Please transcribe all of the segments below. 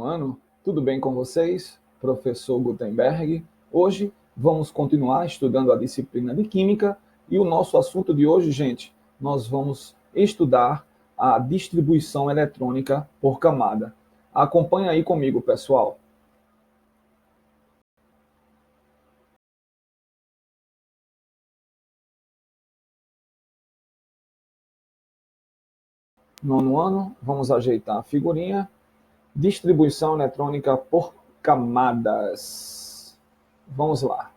ano, tudo bem com vocês? Professor Gutenberg. Hoje vamos continuar estudando a disciplina de Química e o nosso assunto de hoje, gente, nós vamos estudar a distribuição eletrônica por camada. Acompanhe aí comigo, pessoal. Nono ano, vamos ajeitar a figurinha. Distribuição eletrônica por camadas. Vamos lá.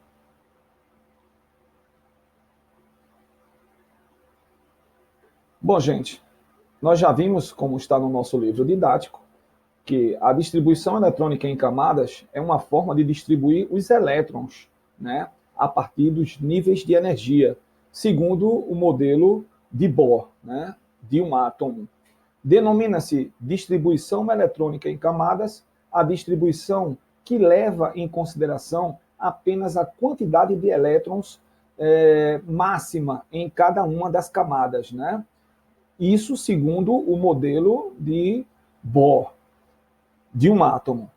Bom, gente, nós já vimos, como está no nosso livro didático, que a distribuição eletrônica em camadas é uma forma de distribuir os elétrons, né, a partir dos níveis de energia, segundo o modelo de Bohr, né, de um átomo. Denomina-se distribuição eletrônica em camadas a distribuição que leva em consideração apenas a quantidade de elétrons máxima em cada uma das camadas, né? Isso segundo o modelo de Bohr, de um átomo.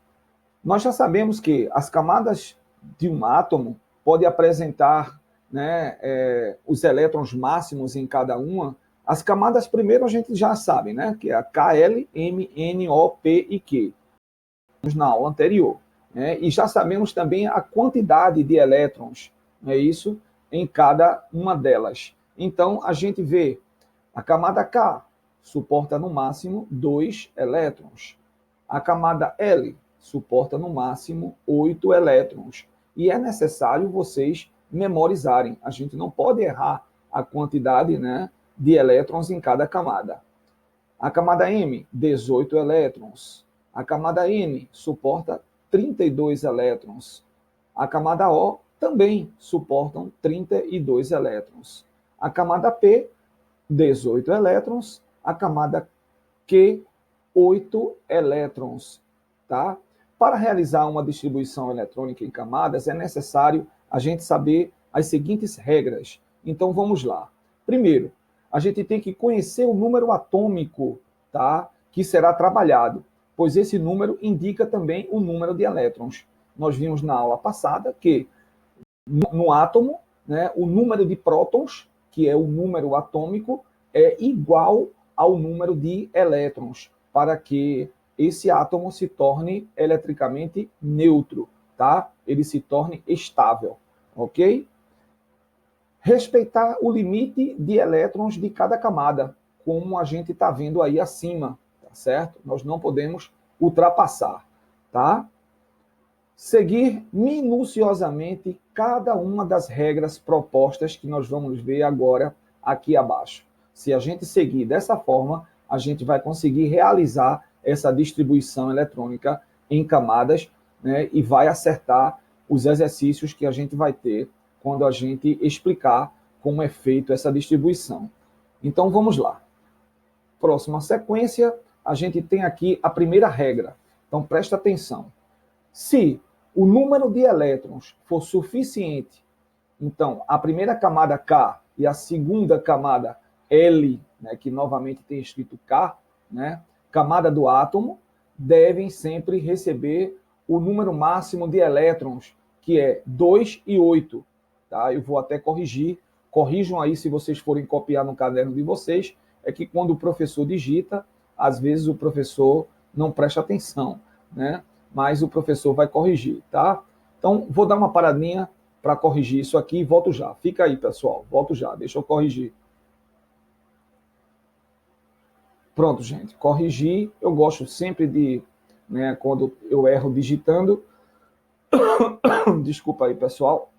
Nós já sabemos que as camadas de um átomo podem apresentar, né, os elétrons máximos em cada uma. As camadas, primeiro, a gente já sabe, né, que é a KL, M, N, O, P e Q, na aula anterior. Né, e já sabemos também a quantidade de elétrons, é isso, em cada uma delas. Então, a gente vê a camada K suporta no máximo 2 elétrons. A camada L suporta no máximo 8 elétrons. E é necessário vocês memorizarem. A gente não pode errar a quantidade, né, de elétrons em cada camada. A camada M, 18 elétrons. A camada N suporta 32 elétrons. A camada O também suportam 32 elétrons. A camada P, 18 elétrons. A camada Q, 8 elétrons. Tá? Para realizar uma distribuição eletrônica em camadas, é necessário a gente saber as seguintes regras. Então, vamos lá. Primeiro, a gente tem que conhecer o número atômico, tá, que será trabalhado, pois esse número indica também o número de elétrons. Nós vimos na aula passada que no átomo, né, o número de prótons, que é o número atômico, é igual ao número de elétrons, para que esse átomo se torne eletricamente neutro, tá? Ele se torne estável, ok? Respeitar o limite de elétrons de cada camada, como a gente está vendo aí acima, tá certo? Nós não podemos ultrapassar, tá? Seguir minuciosamente cada uma das regras propostas que nós vamos ver agora aqui abaixo. Se a gente seguir dessa forma, a gente vai conseguir realizar essa distribuição eletrônica em camadas, né, e vai acertar os exercícios que a gente vai ter quando a gente explicar como é feito essa distribuição. Então, vamos lá. Próxima sequência, a gente tem aqui a primeira regra. Então, presta atenção. Se o número de elétrons for suficiente, então, a primeira camada K e a segunda camada L, né, que novamente tem escrito K, né, camada do átomo, devem sempre receber o número máximo de elétrons, que é 2 e 8. Tá? Eu vou até corrigir. Corrijam aí se vocês forem copiar no caderno de vocês. É que quando o professor digita, às vezes o professor não presta atenção, né? Mas o professor vai corrigir, tá? Então, vou dar uma paradinha para corrigir isso aqui e volto já. Fica aí, pessoal. Volto já. Deixa eu corrigir. Pronto, gente. Corrigir. Eu gosto sempre de, né, quando eu erro digitando, desculpa aí, pessoal,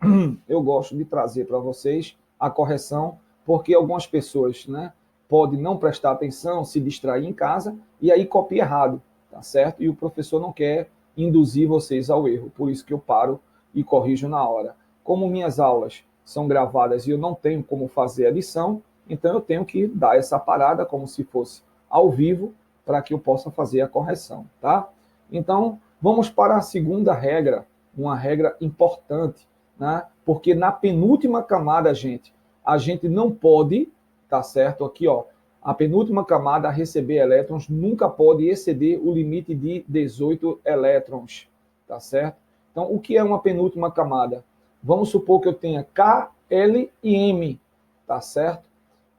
eu gosto de trazer para vocês a correção, porque algumas pessoas, né, podem não prestar atenção, se distrair em casa, e aí copia errado, tá certo? E o professor não quer induzir vocês ao erro, por isso que eu paro e corrijo na hora. Como minhas aulas são gravadas e eu não tenho como fazer edição, então eu tenho que dar essa parada como se fosse ao vivo, para que eu possa fazer a correção, tá? Então, vamos para a segunda regra, uma regra importante, né? Porque na penúltima camada, gente, a gente não pode, tá certo? Aqui, ó, A penúltima camada a receber elétrons nunca pode exceder o limite de 18 elétrons, tá certo? Então, o que é uma penúltima camada? Vamos supor que eu tenha K, L e M, tá certo?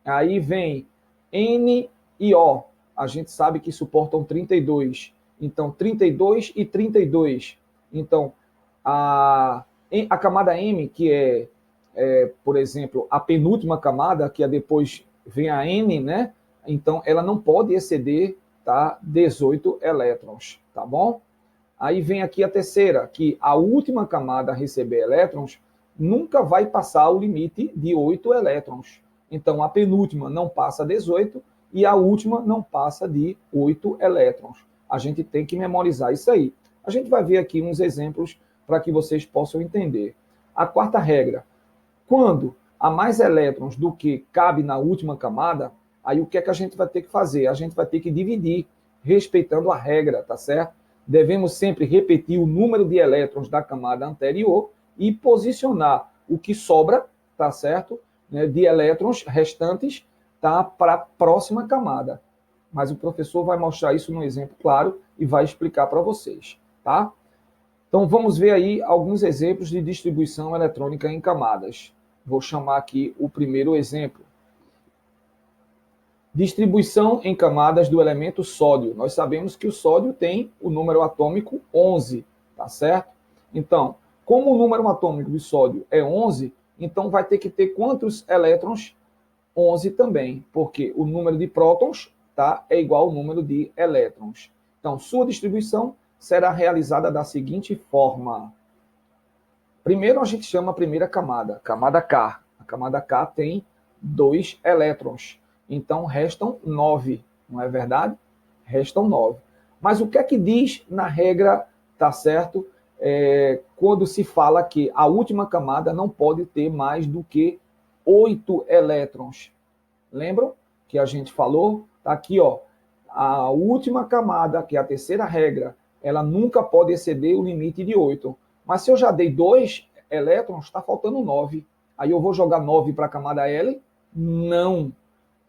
Aí vem N e O. A gente sabe que suportam 32. Então, 32 e 32. Então, a camada M, que por exemplo, a penúltima camada, que é depois vem a N, né? Então, ela não pode exceder, tá, 18 elétrons, tá bom? Aí vem aqui a terceira, que a última camada a receber elétrons nunca vai passar o limite de 8 elétrons. Então, a penúltima não passa 18 e a última não passa de 8 elétrons. A gente tem que memorizar isso aí. A gente vai ver aqui uns exemplos para que vocês possam entender. A quarta regra, quando há mais elétrons do que cabe na última camada, aí o que é que a gente vai ter que fazer? A gente vai ter que dividir, respeitando a regra, tá certo? Devemos sempre repetir o número de elétrons da camada anterior e posicionar o que sobra, tá certo? De elétrons restantes, tá, para a próxima camada. Mas o professor vai mostrar isso num exemplo claro e vai explicar para vocês, tá? Então, vamos ver aí alguns exemplos de distribuição eletrônica em camadas. Vou chamar aqui o primeiro exemplo. Distribuição em camadas do elemento sódio. Nós sabemos que o sódio tem o número atômico 11, tá certo? Então, como o número atômico de sódio é 11, então vai ter que ter quantos elétrons? 11 também, porque o número de prótons, tá, é igual ao número de elétrons. Então, sua distribuição será realizada da seguinte forma. Primeiro, a gente chama a primeira camada, camada K. A camada K tem 2 elétrons. Então, restam 9, não é verdade? Restam 9. Mas o que é que diz na regra, tá certo? Quando se fala que a última camada não pode ter mais do que 8 elétrons. Lembram que a gente falou? Tá aqui, ó. A última camada, que é a terceira regra, ela nunca pode exceder o limite de 8. Mas se eu já dei 2 elétrons, está faltando 9. Aí eu vou jogar 9 para a camada L? Não.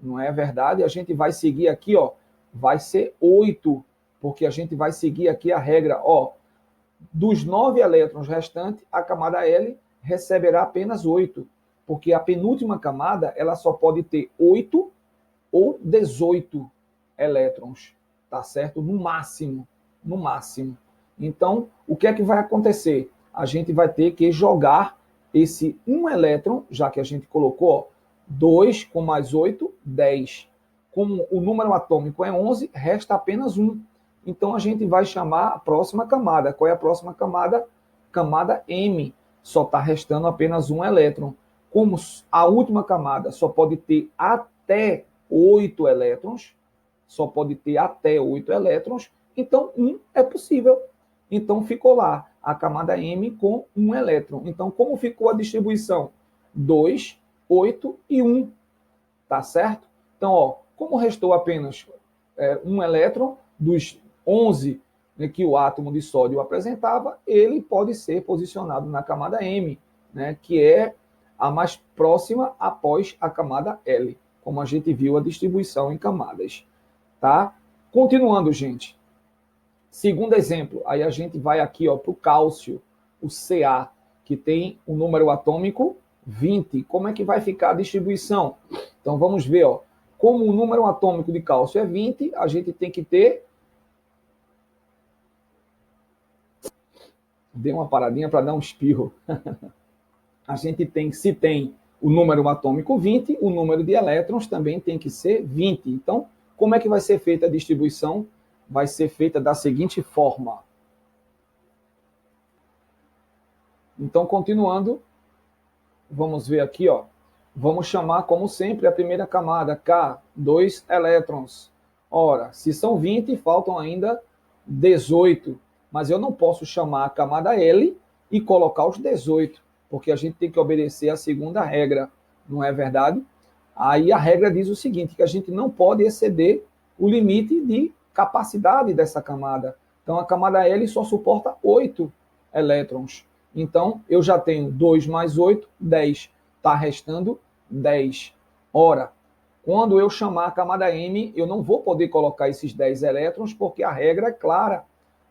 Não é verdade? A gente vai seguir aqui, ó. Vai ser 8, porque a gente vai seguir aqui a regra, ó. Dos 9 elétrons restantes, a camada L receberá apenas 8, porque a penúltima camada ela só pode ter 8 ou 18 elétrons, tá certo? No máximo, no máximo. Então, o que é que vai acontecer? A gente vai ter que jogar esse 1 elétron, já que a gente colocou, ó, 2 com mais 8, 10. Como o número atômico é 11, resta apenas 1. Então, a gente vai chamar a próxima camada. Qual é a próxima camada? Camada M. Só está restando apenas 1 elétron. Como a última camada só pode ter até 8 elétrons, só pode ter até 8 elétrons, então 1 é possível. Então, ficou lá a camada M com 1 elétron. Então, como ficou a distribuição? 2, 8 e 1. Tá certo? Então, ó, como restou apenas 1 elétron dos 11, né, que o átomo de sódio apresentava, ele pode ser posicionado na camada M, né, que é a mais próxima após a camada L, como a gente viu a distribuição em camadas. Tá? Continuando, gente. Segundo exemplo, aí a gente vai aqui para o cálcio, o Ca, que tem o número atômico 20. Como é que vai ficar a distribuição? Então vamos ver, ó. Como o número atômico de cálcio é 20, a gente tem que ter... Dei uma paradinha para dar um espirro. A gente tem, se tem o número atômico 20, o número de elétrons também tem que ser 20. Então, como é que vai ser feita a distribuição? Vai ser feita da seguinte forma. Então, continuando, vamos ver aqui, ó. Vamos chamar, como sempre, a primeira camada, K, 2 elétrons. Ora, se são 20, faltam ainda 18. Mas eu não posso chamar a camada L e colocar os 18, porque a gente tem que obedecer a segunda regra, não é verdade? Aí a regra diz o seguinte, que a gente não pode exceder o limite de capacidade dessa camada. Então, a camada L só suporta 8 elétrons. Então, eu já tenho 2 mais 8, 10. Está restando 10. Ora, Quando eu chamar a camada M, eu não vou poder colocar esses 10 elétrons, porque a regra é clara,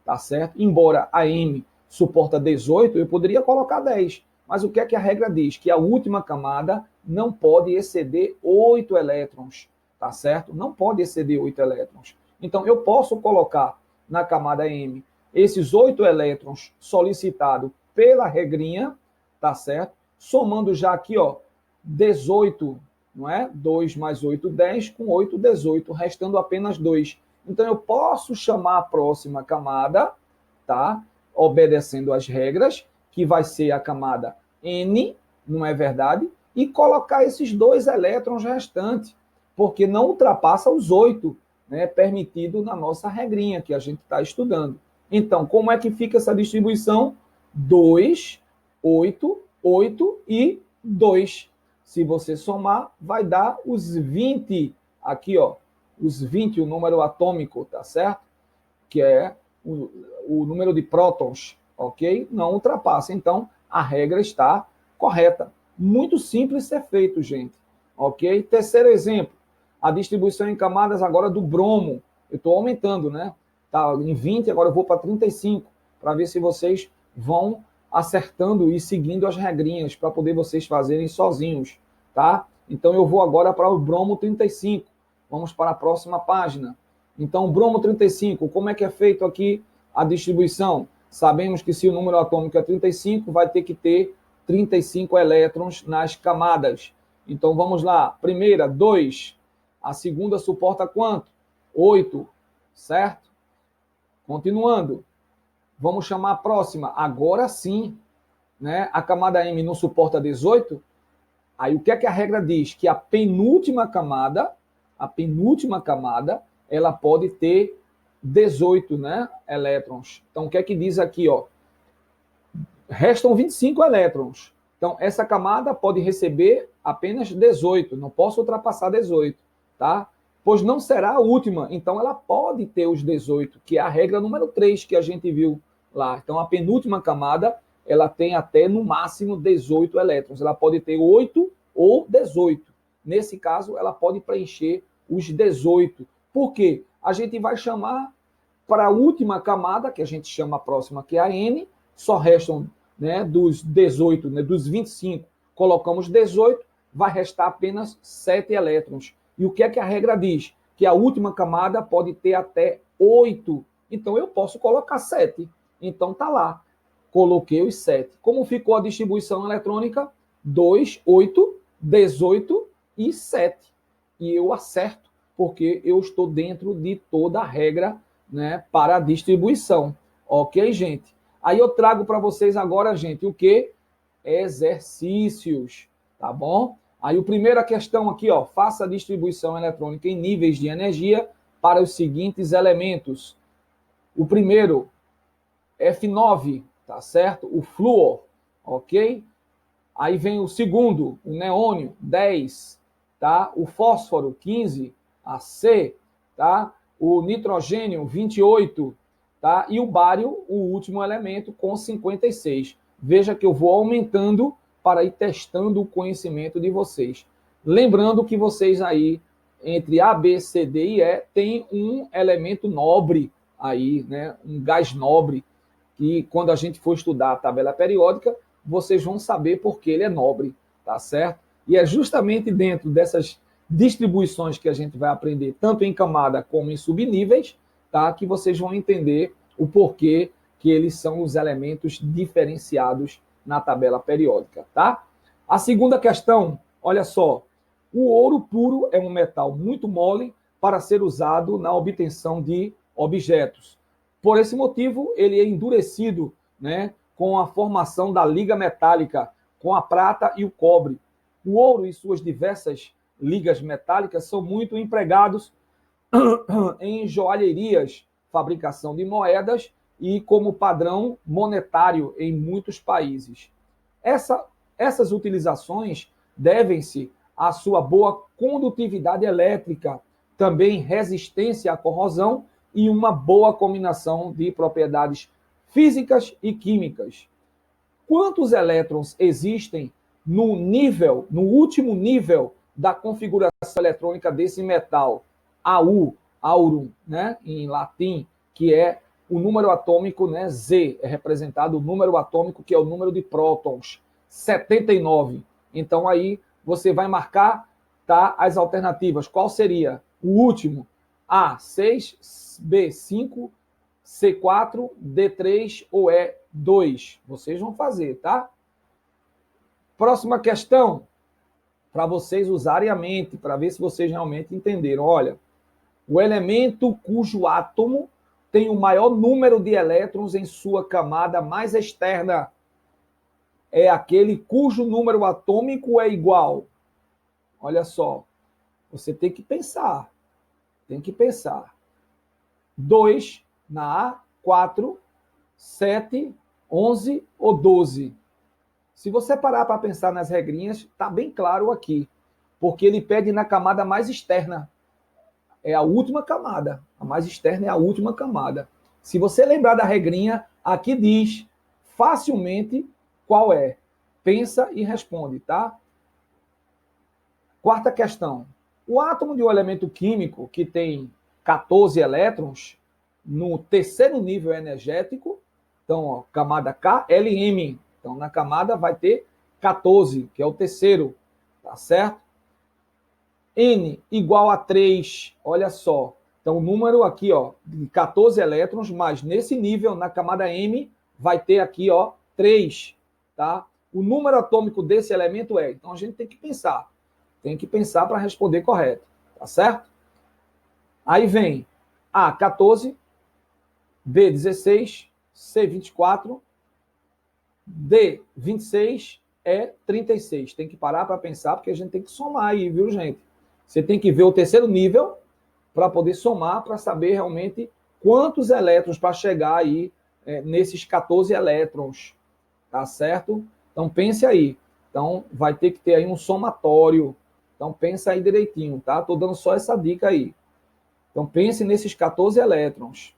tá certo? Embora a M suporta 18, eu poderia colocar 10. Mas o que é que a regra diz? Que a última camada não pode exceder 8 elétrons, tá certo? Não pode exceder 8 elétrons. Então, eu posso colocar na camada M esses 8 elétrons solicitados pela regrinha, tá certo? Somando já aqui, ó, 18, não é? 2 mais 8, 10, com 8, 18, restando apenas 2. Então, eu posso chamar a próxima camada, tá? Obedecendo às regras, que vai ser a camada N, não é verdade? E colocar esses 2 elétrons restantes, porque não ultrapassa os 8, né? Permitido na nossa regrinha que a gente está estudando. Então, como é que fica essa distribuição? 2, 8, 8 e 2. Se você somar, vai dar os 20, aqui, ó, os 20, o número atômico, tá certo? Que é o número de prótons, ok? Não ultrapassa. Então, a regra está correta. Muito simples ser feito, gente, ok? Terceiro exemplo, a distribuição em camadas agora do bromo. Eu estou aumentando, né? Tá em 20, agora eu vou para 35, para ver se vocês vão acertando e seguindo as regrinhas, para poder vocês fazerem sozinhos, tá? Então, eu vou agora para o bromo 35. Vamos para a próxima página. Então, bromo 35, como é que é feito aqui a distribuição? Sabemos que se o número atômico é 35, vai ter que ter 35 elétrons nas camadas. Então, vamos lá. Primeira, 2. A segunda suporta quanto? 8, certo? Continuando. Vamos chamar a próxima. Agora sim, né? A camada M não suporta 18. Aí o que é que a regra diz? Que a penúltima camada, ela pode ter 18, né, elétrons. Então, o que é que diz aqui? Ó? Restam 25 elétrons. Então, essa camada pode receber apenas 18, não posso ultrapassar 18, tá? Pois não será a última, então ela pode ter os 18, que é a regra número 3 que a gente viu lá. Então, a penúltima camada, ela tem até, no máximo, 18 elétrons. Ela pode ter 8 ou 18. Nesse caso, ela pode preencher os 18. Por quê? A gente vai chamar para a última camada, que a gente chama a próxima, que é a N, só restam, né, dos 18, né, dos 25, colocamos 18, vai restar apenas 7 elétrons. E o que é que a regra diz? Que a última camada pode ter até 8. Então, eu posso colocar 7. Então, tá lá. Coloquei os 7. Como ficou a distribuição eletrônica? 2, 8, 18 e 7. E eu acerto, porque eu estou dentro de toda a regra, né, para a distribuição. Ok, gente? Aí eu trago para vocês agora, gente, o que? Exercícios, tá bom? Aí a primeira questão aqui, ó, faça a distribuição eletrônica em níveis de energia para os seguintes elementos. O primeiro, F9, tá certo? O flúor, ok? Aí vem o segundo, o neônio, 10, tá? O fósforo, 15, a C, tá? O nitrogênio, 28, tá? E o bário, o último elemento, com 56. Veja que eu vou aumentando para ir testando o conhecimento de vocês. Lembrando que vocês aí, entre A, B, C, D e E, tem um elemento nobre aí, né? Um gás nobre, que quando a gente for estudar a tabela periódica, vocês vão saber por que ele é nobre, tá certo? E é justamente dentro dessas distribuições que a gente vai aprender, tanto em camada como em subníveis, tá? Que vocês vão entender o porquê que eles são os elementos diferenciados na tabela periódica, tá? A segunda questão, olha só, o ouro puro é um metal muito mole para ser usado na obtenção de objetos. Por esse motivo, ele é endurecido, né, com a formação da liga metálica com a prata e o cobre. O ouro e suas diversas ligas metálicas são muito empregados em joalherias, fabricação de moedas e como padrão monetário em muitos países. Essas utilizações devem-se à sua boa condutividade elétrica, também resistência à corrosão e uma boa combinação de propriedades físicas e químicas. Quantos elétrons existem no último nível da configuração eletrônica desse metal. Au, aurum, né, em latim, que é o número atômico, né, Z, é representado o número atômico, que é o número de prótons, 79. Então, aí você vai marcar, tá, as alternativas. Qual seria? O último, A, 6, B, 5, C4, D3 ou E2. Vocês vão fazer, tá? Próxima questão, para vocês usarem a mente, para ver se vocês realmente entenderam. Olha, o elemento cujo átomo tem o maior número de elétrons em sua camada mais externa é aquele cujo número atômico é igual. Olha só, você tem que pensar. Tem que pensar. 2 na A, 4, 7, 11 ou 12. Se você parar para pensar nas regrinhas, está bem claro aqui. Porque ele pede na camada mais externa. É a última camada. A mais externa é a última camada. Se você lembrar da regrinha, aqui diz facilmente qual é. Pensa e responde, tá? Quarta questão. O átomo de um elemento químico que tem 14 elétrons, no terceiro nível energético, então, ó, camada K, Lm. Então, na camada vai ter 14, que é o terceiro, tá certo? N igual a 3, olha só. Então, o número aqui, ó, de 14 elétrons, mas nesse nível, na camada M, vai ter aqui, ó, 3, tá? O número atômico desse elemento é. Então, a gente tem que pensar. Tem que pensar para responder correto, tá certo? Aí vem A, 14, B, 16, C, 24, D, 26, E, 36. Tem que parar para pensar, porque a gente tem que somar aí, viu, gente? Você tem que ver o terceiro nível para poder somar, para saber realmente quantos elétrons para chegar aí nesses 14 elétrons, tá certo? Então, pense aí. Então, vai ter que ter aí um somatório. Então, pensa aí direitinho, tá? Estou dando só essa dica aí. Então, pense nesses 14 elétrons.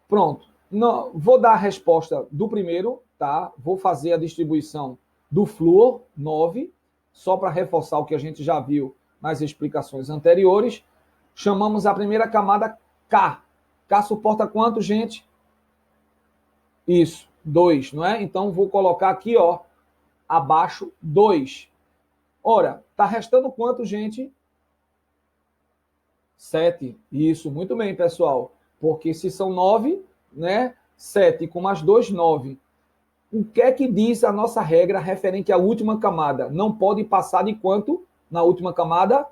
Pronto. Não, vou dar a resposta do primeiro, tá? Vou fazer a distribuição do flúor, 9, só para reforçar o que a gente já viu nas explicações anteriores. Chamamos a primeira camada K. K suporta quanto, gente? Isso, 2, não é? Então, vou colocar aqui, ó, abaixo 2. Ora, tá restando quanto, gente? 7. Isso, muito bem, pessoal. Porque se são 9, né? 7 com mais 2, 9. O que é que diz a nossa regra referente à última camada? Não pode passar de quanto na última camada?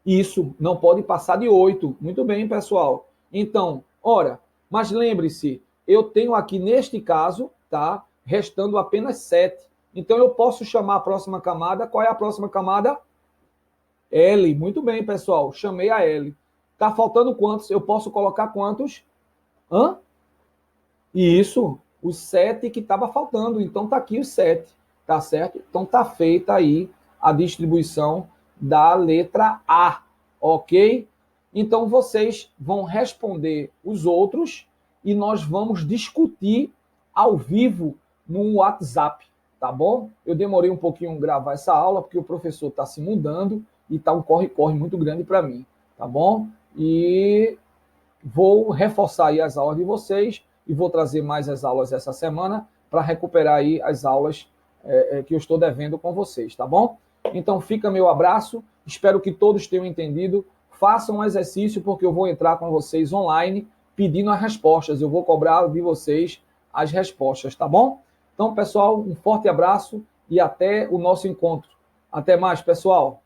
Isso, não pode passar de 8. Muito bem, pessoal. Então, ora, mas lembre-se, eu tenho aqui neste caso, tá? Restando apenas 7. Então, eu posso chamar a próxima camada. Qual é a próxima camada? L. Muito bem, pessoal. Chamei a L. Tá faltando quantos? Eu posso colocar quantos? Hã? Isso, os 7 que estava faltando. Então, tá aqui os 7. Tá certo? Então, tá feita aí a distribuição da letra A. Ok? Então, vocês vão responder os outros e nós vamos discutir ao vivo no WhatsApp. Tá bom? Eu demorei um pouquinho a gravar essa aula porque o professor está se mudando e está um corre-corre muito grande para mim. Tá bom? E vou reforçar aí as aulas de vocês e vou trazer mais as aulas essa semana para recuperar aí as aulas que eu estou devendo com vocês, tá bom? Então fica meu abraço, espero que todos tenham entendido, façam um exercício porque eu vou entrar com vocês online pedindo as respostas, eu vou cobrar de vocês as respostas, tá bom? Então, pessoal, um forte abraço e até o nosso encontro. Até mais, pessoal!